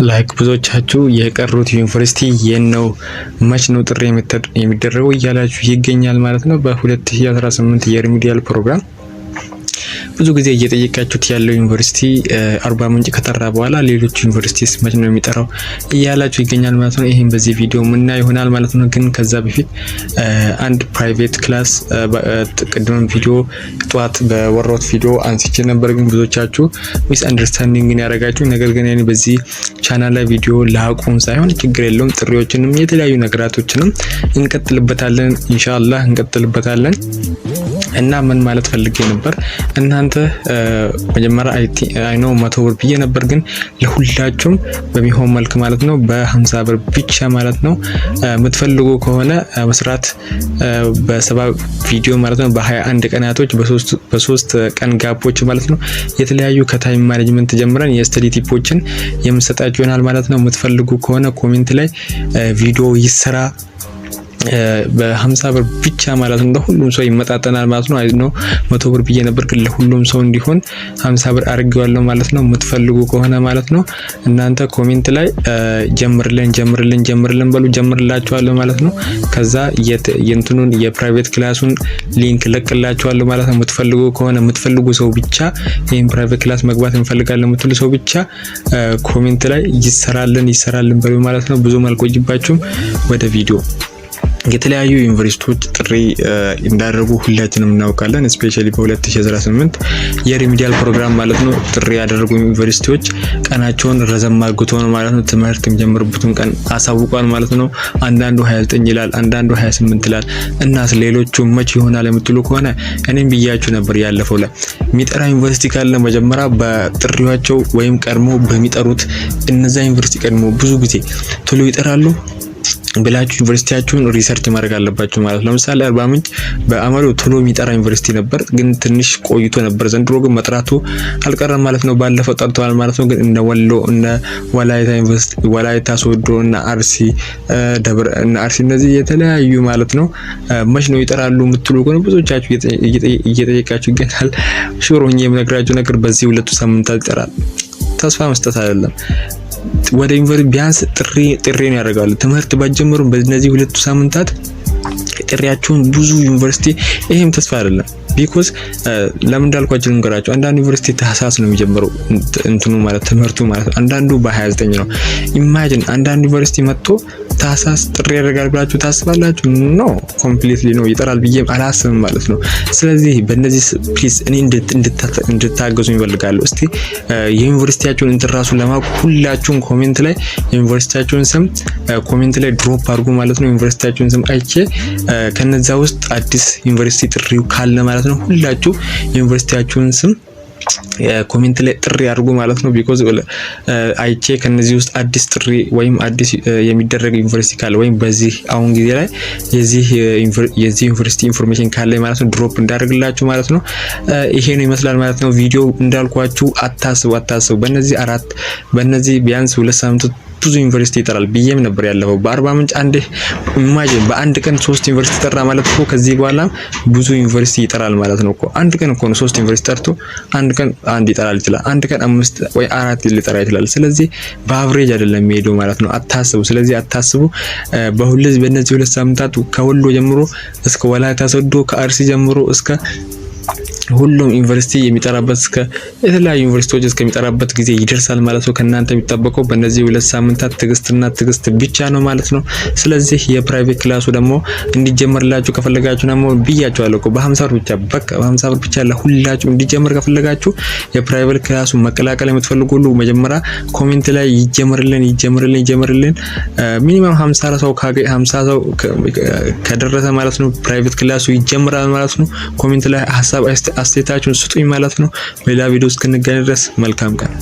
ላይክ ብዙዎቻችሁ የቀሩት ዩኒቨርሲቲ የነው መች ነው ጥሪ የሚደረገው እያላችሁ ይገኛል ማለት ነው። በ2018 የሪሚዲያል ፕሮግራም ብዙ ጊዜ እየጠየቃችሁት ያለው ዩኒቨርሲቲ አርባ ምንጭ ከተራ በኋላ ሌሎች ዩኒቨርሲቲስ መች ነው የሚጠራው እያላችሁ ይገኛል ማለት ነው። ይሄን በዚህ ቪዲዮ ምና ይሆናል ማለት ነው። ግን ከዛ በፊት አንድ ፕራይቬት ክላስ ቅድም ቪዲዮ ጧት በወራውት ቪዲዮ አንስቼ ነበር። ግን ብዙዎቻችሁ ሚስ አንደርስታንዲንግ ያደረጋችሁ ነገር ግን ያኔ በዚህ ቻናል ላይ ቪዲዮ ላቁም ሳይሆን ችግር የለውም ጥሪዎችንም የተለያዩ ነገራቶችንም እንቀጥልበታለን ኢንሻአላህ እንቀጥልበታለን። እና ምን ማለት ፈልጌ ነበር እናንተ መጀመሪያ አይ ኖ 100 ብር ብዬ ነበር። ግን ለሁላችሁም በሚሆን መልክ ማለት ነው በ50 ብር ብቻ ማለት ነው የምትፈልጉ ከሆነ መስራት በ70 ቪዲዮ ማለት ነው በ21 ቀናቶች በ3 ቀን ጋፖች ማለት ነው የተለያዩ ከታይም ማኔጅመንት ጀምረን የስተዲ ቲፖችን የምሰጣችሁ ይሆናል ማለት ነው። የምትፈልጉ ከሆነ ኮሜንት ላይ ቪዲዮ ይሰራ በ50 ብር ብቻ ማለት ነው ለሁሉም ሰው ይመጣጠናል ማለት ነው። አይ ነው 100 ብር ብዬ ነበር ግን ለሁሉም ሰው እንዲሆን 50 ብር አድርጌዋለሁ ማለት ነው። የምትፈልጉ ከሆነ ማለት ነው እናንተ ኮሜንት ላይ ጀምርልን በሉ ጀምርላችኋለሁ ማለት ነው። ከዛ የእንትኑን የፕራይቬት ክላሱን ሊንክ ለቅላችኋለሁ ማለት ነው። የምትፈልጉ ከሆነ የምትፈልጉ ሰው ብቻ ይሄን ፕራይቬት ክላስ መግባት እንፈልጋለን የምትሉ ሰው ብቻ ኮሜንት ላይ ይሰራልን በሉ ማለት ነው። ብዙ አልቆይባችሁም ወደ ቪዲዮ የተለያዩ ዩኒቨርሲቲዎች ጥሪ እንዳደረጉ ሁላችንም እናውቃለን። ስፔሻሊ በ2018 የሪሚዲያል ፕሮግራም ማለት ነው ጥሪ ያደረጉ ዩኒቨርሲቲዎች ቀናቸውን ረዘም አድርገው ነው ማለት ነው ትምህርት የሚጀምሩበትን ቀን አሳውቋል ማለት ነው። አንዳንዱ 29 ይላል፣ አንዳንዱ 28 ይላል። እናስ ሌሎቹ መቼ ይሆናል የምትሉ ከሆነ እኔም ብያችሁ ነበር ያለፈው ላይ የሚጠራ ዩኒቨርሲቲ ካለ መጀመሪያ በጥሪዋቸው ወይም ቀድሞ በሚጠሩት እነዛ ዩኒቨርሲቲ ቀድሞ ብዙ ጊዜ ቶሎ ይጠራሉ ብላችሁ ዩኒቨርሲቲያችሁን ሪሰርች ማድረግ አለባችሁ ማለት ነው። ለምሳሌ አርባ ምንጭ በአመሩ ቶሎ የሚጠራ ዩኒቨርሲቲ ነበር ግን ትንሽ ቆይቶ ነበር። ዘንድሮ ግን መጥራቱ አልቀረም ማለት ነው። ባለፈው ጠርተዋል ማለት ነው። ግን እነ ወሎ እነ ወላይታ ዩኒቨርሲቲ ወላይታ ሶዶ እና አርሲ ደብረ እና አርሲ እነዚህ የተለያዩ ማለት ነው መች ነው ይጠራሉ የምትሉ ከሆነ ብዙዎቻችሁ እየጠየቃችሁ ይገኛል። ሹር ሆኜ የምነግራችሁ ነገር በዚህ ሁለቱ ሳምንታት ይጠራል። ተስፋ መስጠት አይደለም። ወደ ዩኒቨርሲቲ ቢያንስ ጥሪን ያደርጋሉ። ትምህርት ባጀምሩ በእነዚህ ሁለቱ ሳምንታት ጥሪያቸውን ብዙ ዩኒቨርሲቲ ይሄም ተስፋ አይደለም። ቢኮዝ ለምን እንዳልኳችሁ ልንገራችሁ። አንዳንድ ዩኒቨርሲቲ ታህሳስ ነው የሚጀምረው እንትኑ ማለት ትምህርቱ ማለት አንዳንዱ በ29 ነው። ኢማጂን አንዳንድ ዩኒቨርሲቲ መጥቶ ታህሳስ ጥሪ ያደርጋል ብላችሁ ታስባላችሁ? ኖ ኮምፕሊትሊ ነው ይጠራል ብዬ አላስብም ማለት ነው። ስለዚህ በእነዚህ ፕሊዝ እኔ እንድታገዙ ይፈልጋሉ። እስቲ የዩኒቨርሲቲያችሁን እንትራሱ ለማወቅ ሁላችሁም ኮሜንት ላይ የዩኒቨርሲቲያችሁን ስም ኮሜንት ላይ ድሮፕ አድርጉ ማለት ነው። ዩኒቨርሲቲያችሁን ስም አይቼ ከነዛ ውስጥ አዲስ ዩኒቨርሲቲ ጥሪው ካለ ማለት ነው ሁላችሁ የዩኒቨርሲቲያችሁን ስም ኮሜንት ላይ ጥሪ አድርጉ ማለት ነው። ቢኮዝ አይቼ ከነዚህ ውስጥ አዲስ ጥሪ ወይም አዲስ የሚደረግ ዩኒቨርሲቲ ካለ ወይም በዚህ አሁን ጊዜ ላይ የዚህ ዩኒቨርሲቲ ኢንፎርሜሽን ካለ ማለት ነው ድሮፕ እንዳደርግላችሁ ማለት ነው። ይሄ ነው ይመስላል ማለት ነው። ቪዲዮ እንዳልኳችሁ አታስቡ። በእነዚህ ቢያንስ 2 ሳምንት ብዙ ዩኒቨርሲቲ ይጠራል ብዬም ነበር ያለፈው። በአርባ ምንጭ አንድ ኢማጂን በአንድ ቀን 3 ዩኒቨርሲቲ ጠራ ማለት እኮ ከዚህ በኋላ ብዙ ዩኒቨርሲቲ ይጠራል ማለት ነው እኮ። አንድ ቀን እኮ ነው 3 ዩኒቨርሲቲ ጠርቶ አንድ ቀን አንድ ይጠራል ይችላል። አንድ ቀን 5 ወይ 4 ሊጠራ ይችላል። ስለዚህ በአቨሬጅ አይደለም የሚሄደው ማለት ነው። አታስቡ። ስለዚህ አታስቡ። በእነዚህ 2 ሳምንታት ከወሎ ጀምሮ እስከ ወላይታ ሶዶ ከአርሲ ጀምሮ እስከ ሁሉም ዩኒቨርሲቲ የሚጠራበት እስከ የተለያዩ ዩኒቨርሲቲዎች እስከሚጠራበት ጊዜ ይደርሳል ማለት ነው። ከናንተ የሚጠበቀው በእነዚህ 2 ሳምንታት ትግስት ብቻ ነው ማለት ነው። ስለዚህ የፕራይቬት ክላሱ ደግሞ እንዲጀመርላችሁ ከፈለጋችሁ ደግሞ ብያችኋለሁ እኮ በ50 ብር ብቻ በቃ በ50 ብር ብቻ ለሁላችሁ እንዲጀመር ከፈለጋችሁ የፕራይቬት ክላሱ መቀላቀል የምትፈልጉ ሁሉ መጀመሪያ ኮሜንት ላይ ይጀመርልን ሚኒመም 50 ሰው ከደረሰ ማለት ነው ፕራይቬት ክላሱ ይጀምራል ማለት ነው። ኮሜንት ላይ ሀሳብ አስተያየታችሁን ስጡኝ ማለት ነው። በሌላ ቪዲዮ እስክንገናኝ ድረስ መልካም ቀን።